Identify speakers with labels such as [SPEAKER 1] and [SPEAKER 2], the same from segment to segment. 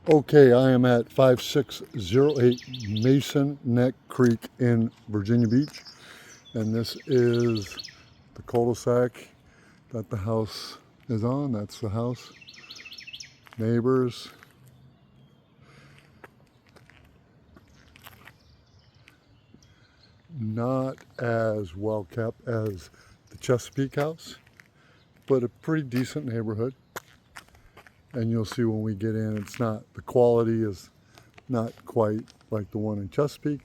[SPEAKER 1] Okay, I am at 5608 Mason Neck Creek in Virginia Beach, and this is the cul-de-sac that the house is on. That's the house. Neighbors. Not as well kept as the Chesapeake house, but a pretty decent neighborhood. And you'll see when we get in, the quality is not quite like the one in Chesapeake,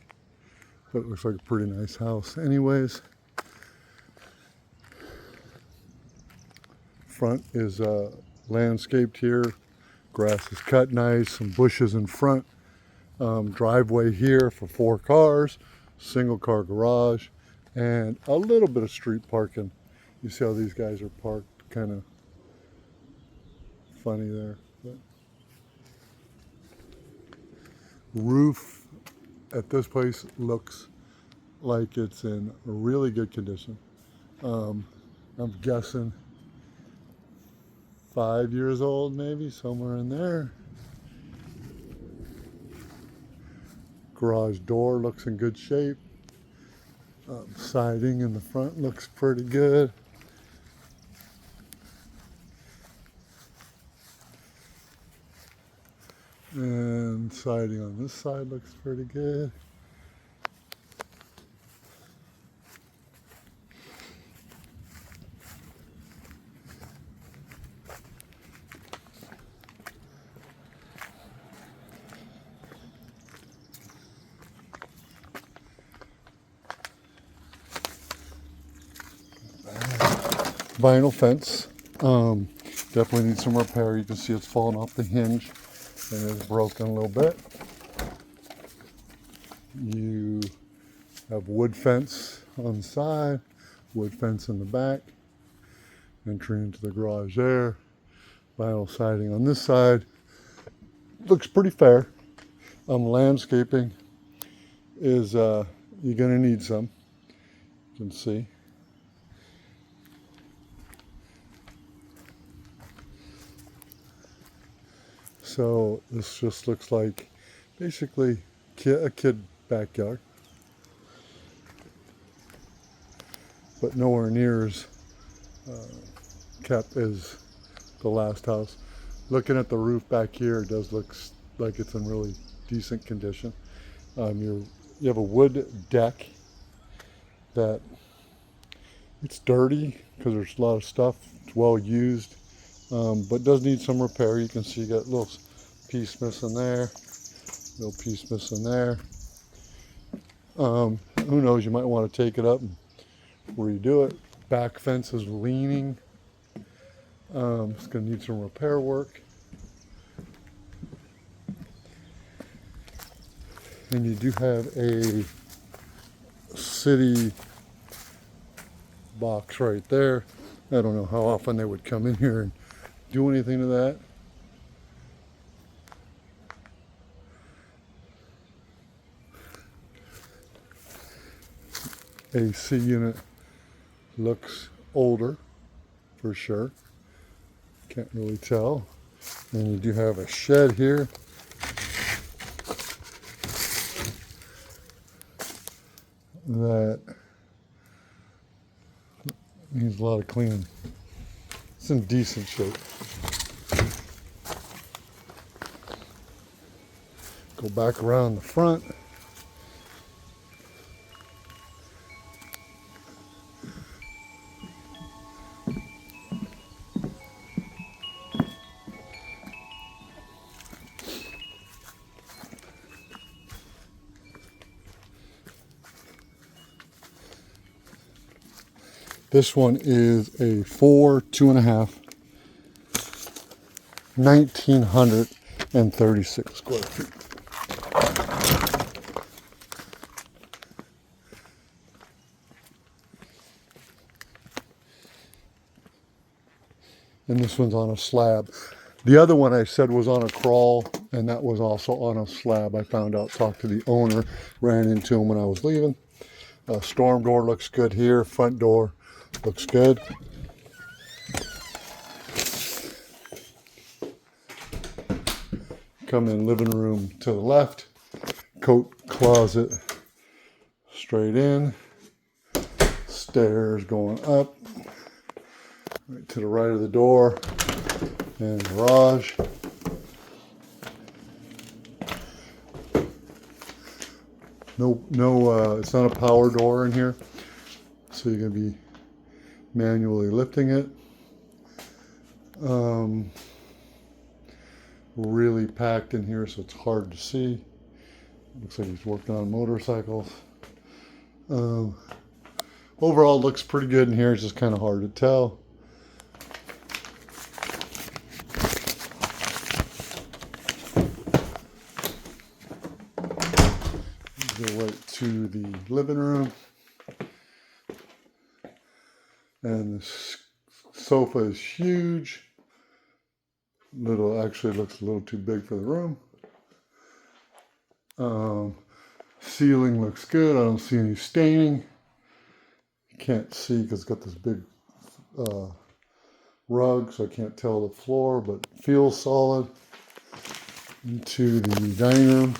[SPEAKER 1] but it looks like a pretty nice house anyways. Front is landscaped here. Grass is cut nice, some bushes in front. Driveway here for 4 cars, single car garage, and a little bit of street parking. You see how these guys are parked, kind of funny there. But roof at this place looks like it's in really good condition. I'm guessing 5 years old, maybe, somewhere in there. Garage door looks in good shape. Siding in the front looks pretty good. And siding on this side looks pretty good. Vinyl fence. Definitely needs some repair. You can see it's falling off the hinge and it's broken a little bit. You have wood fence on the side, wood fence in the back, entry into the garage there. Vinyl siding on this side. Looks pretty fair. Landscaping is you're gonna need some. You can see. So this just looks like basically a kid backyard, but nowhere near as kept as the last house. Looking at the roof back here, it does look like it's in really decent condition. You have a wood deck that it's dirty because there's a lot of stuff. It's well used, but does need some repair. You can see you got a little piece missing there, little piece missing there. Who knows, you might want to take it up and redo it. Back fence is leaning. It's going to need some repair work. And you do have a city box right there. I don't know how often they would come in here and do anything to that. AC unit looks older for sure. Can't really tell. And you do have a shed here. That needs a lot of cleaning. It's in decent shape. Go back around the front. This one is a 2.5, 1,936 square feet. And this one's on a slab. The other one I said was on a crawl, and that was also on a slab. I found out, talked to the owner, ran into him when I was leaving. Storm door looks good here. Front door looks good. Come in living room to the left, coat closet straight in, stairs going up, right to the right of the door, and garage. No, it's not a power door in here, so you're gonna be manually lifting it. Really packed in here, so it's hard to see. Looks like he's working on motorcycles. Overall, looks pretty good in here. It's just kind of hard to tell. Go right to the living room. And the sofa is huge. Actually looks a little too big for the room. Ceiling looks good. I don't see any staining. You can't see because it's got this big rug, so I can't tell the floor, but feels solid. Into the dining room.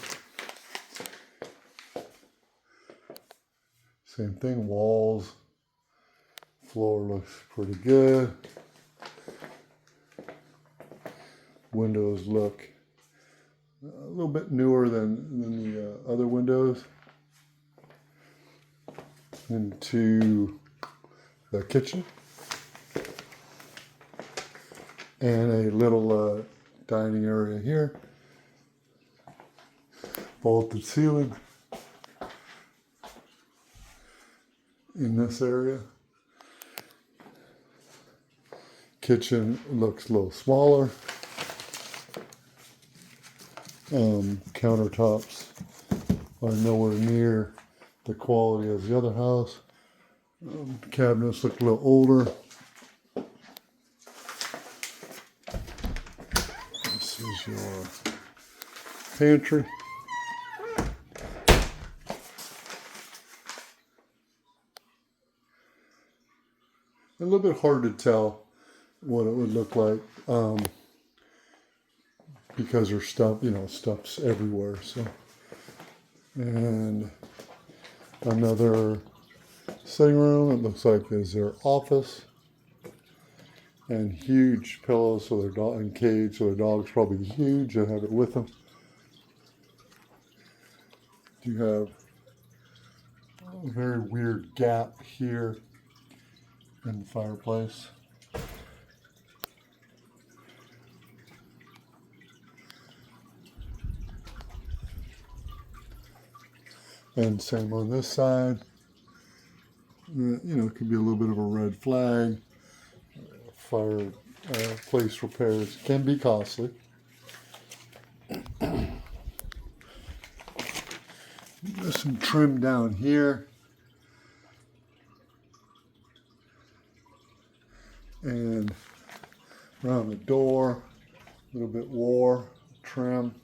[SPEAKER 1] Same thing, walls. Floor looks pretty good. Windows look a little bit newer than the other windows. Into the kitchen. And a little dining area here. Vaulted ceiling in this area. Kitchen looks a little smaller. Countertops are nowhere near the quality of the other house. Cabinets look a little older. This is your pantry. A little bit hard to tell what it would look like because there's stuff, stuff's everywhere. So, and another sitting room. It looks like is their office, and huge pillows so their dog and cage. So their dog's probably huge. They have it with them. You have a very weird gap here in the fireplace. And same on this side. It could be a little bit of a red flag. Fireplace repairs can be costly. There's some trim down here. And around the door, a little bit wore, trim.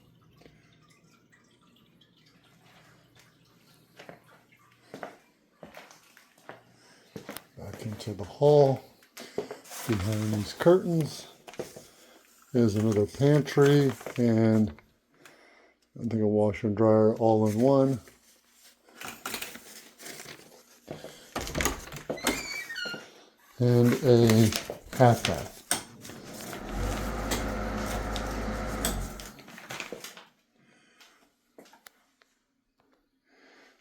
[SPEAKER 1] Back into the hall. Behind these curtains is another pantry and I think a washer and dryer all in one. And a half bath.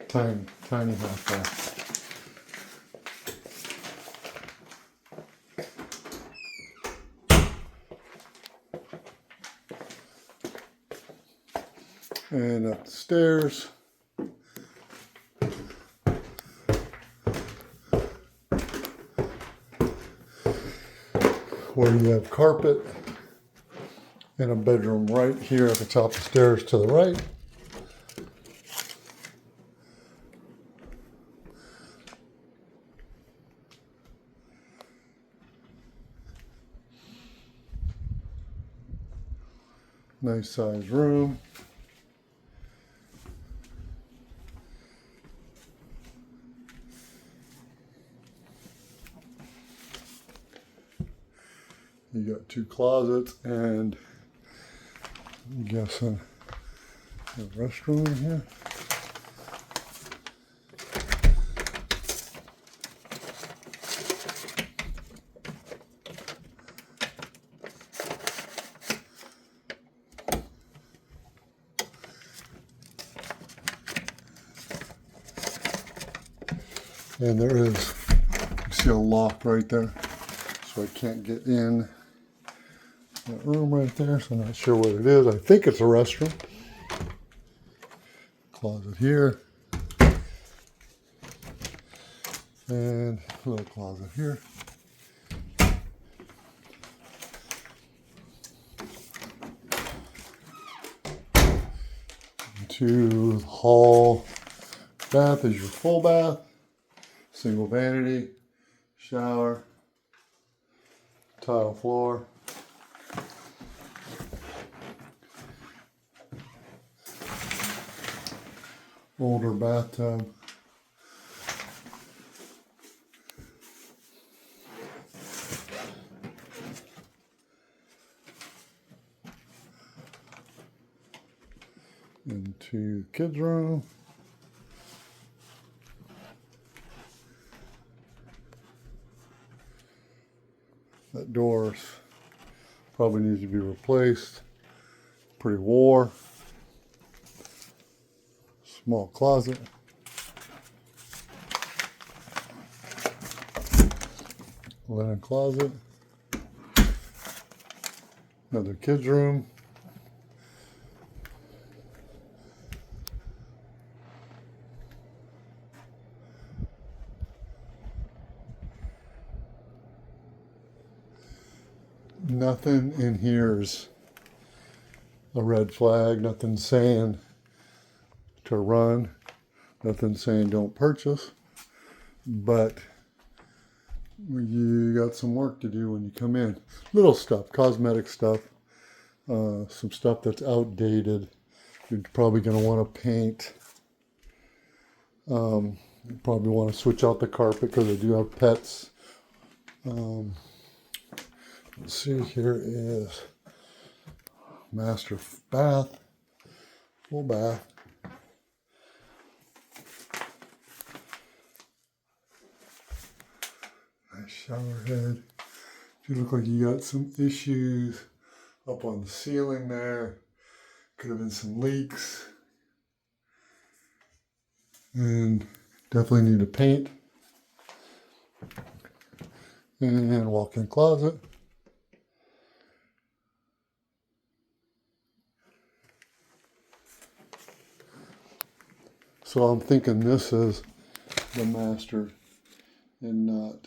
[SPEAKER 1] Tiny half bath. And up the stairs. Where you have carpet and a bedroom right here at the top of the stairs to the right. Nice sized room. You got two closets and I'm guessing a restroom in here. And there is, you see a lock right there, so I can't get in that room right there, so I'm not sure what it is. I think it's a restroom. Closet here. And a little closet here. To the hall bath is your full bath. Single vanity, shower, tile floor. Older bathtub. Into the kids' room. That door probably needs to be replaced. Pretty wore. Small closet. Linen closet. Another kids' room. Nothing in here is a red flag. Nothing saying to run. Nothing saying don't purchase. But you got some work to do when you come in. Little stuff, cosmetic stuff, some stuff that's outdated. You're probably going to want to paint. You probably want to switch out the carpet because I do have pets. Let's see, here is master bath, full bath. Nice shower head. You look like you got some issues up on the ceiling there. Could have been some leaks. And definitely need to paint. And walk-in closet. So I'm thinking this is the master and not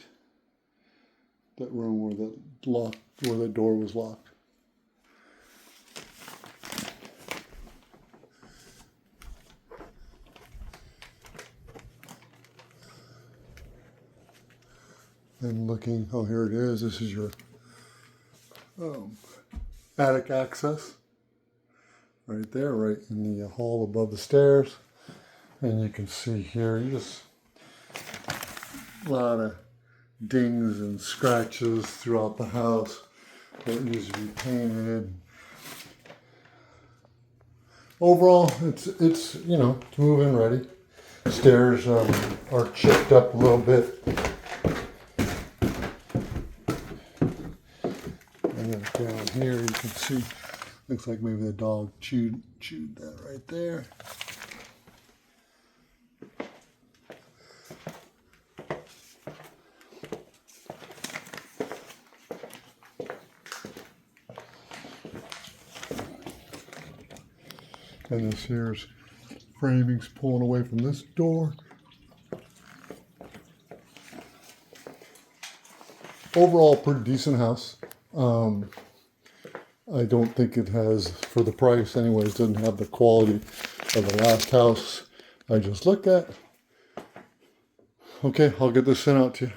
[SPEAKER 1] that room where the door was locked. And looking, oh, here it is. This is your attic access. Right there, right in the hall above the stairs. And you can see here, just a lot of dings and scratches throughout the house that needs to be painted. Overall, it's you know, it's move-in ready. Stairs are chipped up a little bit. And then down here you can see, looks like maybe the dog chewed that right there. And this here's framings pulling away from this door. Overall, pretty decent house. I don't think it has, for the price anyways, doesn't have the quality of the last house I just looked at. Okay, I'll get this sent out to you.